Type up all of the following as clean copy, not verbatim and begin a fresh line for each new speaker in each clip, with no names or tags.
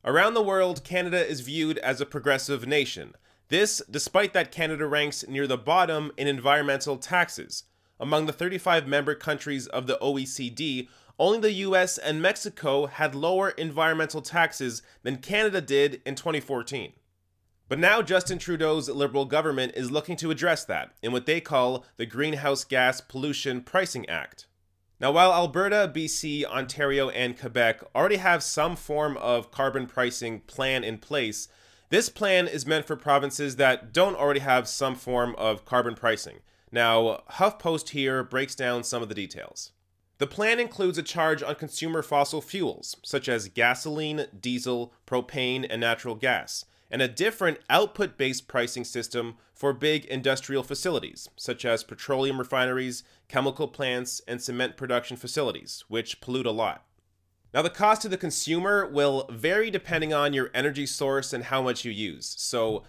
Around the world, Canada is viewed as a progressive nation. This, despite that Canada ranks near the bottom in environmental taxes. Among the 35 member countries of the OECD, only the US and Mexico had lower environmental taxes than Canada did in 2014. But now Justin Trudeau's Liberal government is looking to address that in what they call the Greenhouse Gas Pollution Pricing Act. Now, while Alberta, BC, Ontario, and Quebec already have some form of carbon pricing plan in place, this plan is meant for provinces that don't already have some form of carbon pricing. Now, HuffPost here breaks down some of the details. The plan includes a charge on consumer fossil fuels, such as gasoline, diesel, propane, and natural gas, and a different output-based pricing system for big industrial facilities, such as petroleum refineries, chemical plants, and cement production facilities, which pollute a lot. Now, the cost to the consumer will vary depending on your energy source and how much you use. So,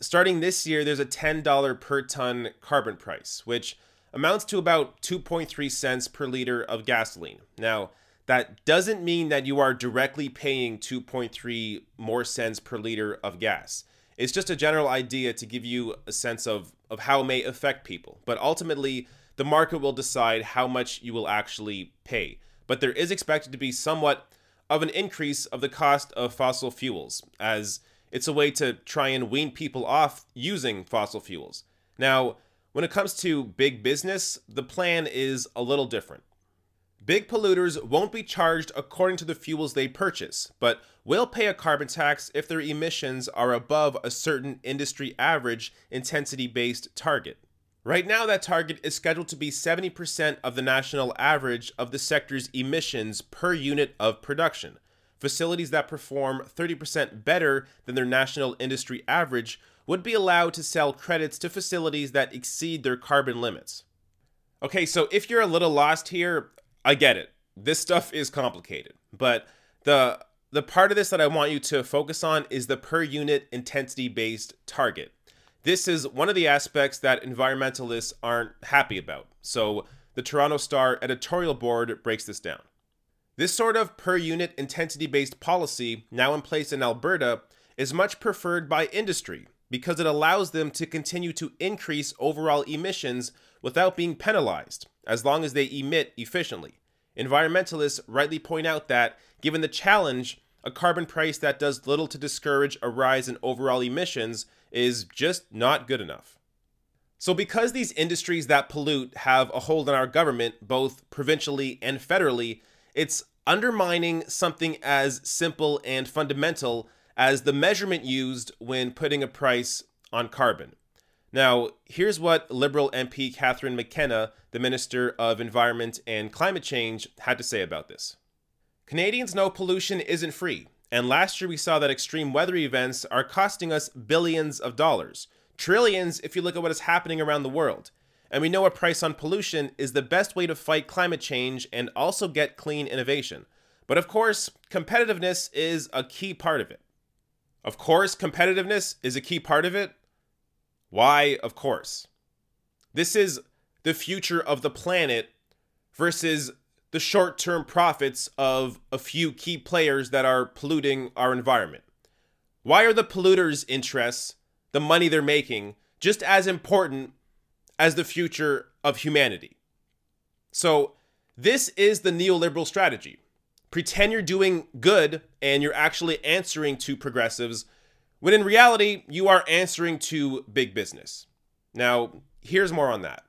starting this year, there's a $10 per ton carbon price, which amounts to about 2.3 cents per liter of gasoline. Now, that doesn't mean that you are directly paying 2.3 more cents per liter of gas. It's just a general idea to give you a sense of how it may affect people. But ultimately, the market will decide how much you will actually pay. But there is expected to be somewhat of an increase of the cost of fossil fuels, as it's a way to try and wean people off using fossil fuels. Now, when it comes to big business, the plan is a little different. Big polluters won't be charged according to the fuels they purchase, but will pay a carbon tax if their emissions are above a certain industry average intensity-based target. Right now, that target is scheduled to be 70% of the national average of the sector's emissions per unit of production. Facilities that perform 30% better than their national industry average would be allowed to sell credits to facilities that exceed their carbon limits. Okay, so if you're a little lost here, I get it. This stuff is complicated, but the part of this that I want you to focus on is the per unit intensity-based target. This is one of the aspects that environmentalists aren't happy about. So the Toronto Star editorial board breaks this down. This sort of per unit intensity-based policy, now in place in Alberta, is much preferred by industry because it allows them to continue to increase overall emissions without being penalized, as long as they emit efficiently. Environmentalists rightly point out that, given the challenge, a carbon price that does little to discourage a rise in overall emissions is just not good enough. So because these industries that pollute have a hold on our government, both provincially and federally, it's undermining something as simple and fundamental as the measurement used when putting a price on carbon. Now, here's what Liberal MP Catherine McKenna, the Minister of Environment and Climate Change, had to say about this. Canadians know pollution isn't free, and last year we saw that extreme weather events are costing us billions of dollars, trillions if you look at what is happening around the world. And we know a price on pollution is the best way to fight climate change and also get clean innovation. But of course, competitiveness is a key part of it. Of course, competitiveness is a key part of it. Why, of course. This is the future of the planet versus the short-term profits of a few key players that are polluting our environment. Why are the polluters' interests, the money they're making, just as important as the future of humanity? So this is the neoliberal strategy. Pretend you're doing good and you're actually answering to progressives, when in reality, you are answering to big business. Now, here's more on that.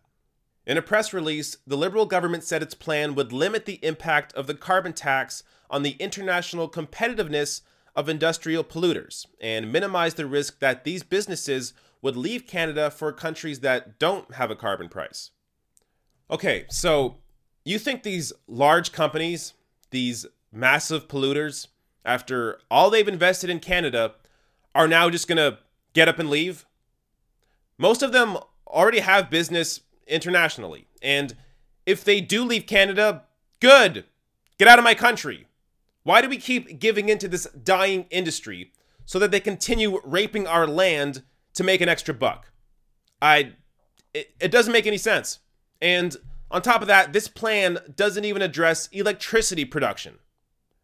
In a press release, the Liberal government said its plan would limit the impact of the carbon tax on the international competitiveness of industrial polluters and minimize the risk that these businesses would leave Canada for countries that don't have a carbon price. Okay, so you think these large companies, these massive polluters, after all they've invested in Canada, are now just going to get up and leave? Most of them already have business internationally. And if they do leave Canada, good. Get out of my country. Why do we keep giving into this dying industry so that they continue raping our land to make an extra buck? It doesn't make any sense. And on top of that, this plan doesn't even address electricity production.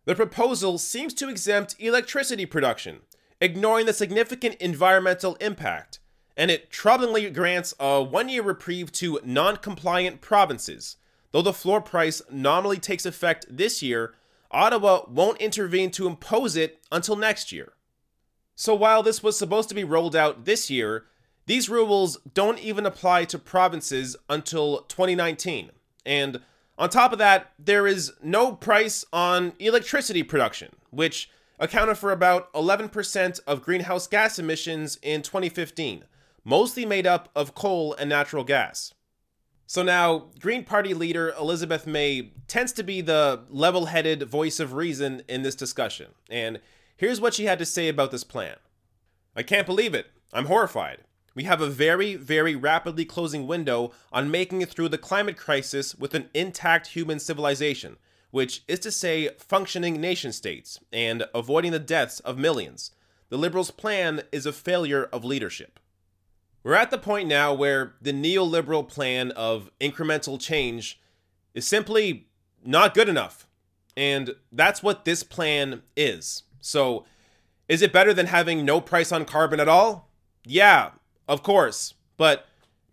The proposal seems to exempt electricity production, ignoring the significant environmental impact, and it troublingly grants a one-year reprieve to non-compliant provinces. Though the floor price nominally takes effect this year, Ottawa won't intervene to impose it until next year. So while this was supposed to be rolled out this year, these rules don't even apply to provinces until 2019. And on top of that, there is no price on electricity production, which accounted for about 11% of greenhouse gas emissions in 2015, mostly made up of coal and natural gas. So now, Green Party leader Elizabeth May tends to be the level-headed voice of reason in this discussion, and here's what she had to say about this plan. "I can't believe it. I'm horrified. We have a very, very rapidly closing window on making it through the climate crisis with an intact human civilization, which is to say functioning nation states, and avoiding the deaths of millions. The Liberals' plan is a failure of leadership." We're at the point now where the neoliberal plan of incremental change is simply not good enough. And that's what this plan is. So, is it better than having no price on carbon at all? Yeah, of course. But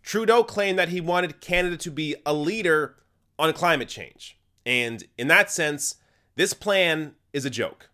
Trudeau claimed that he wanted Canada to be a leader on climate change. And in that sense, this plan is a joke.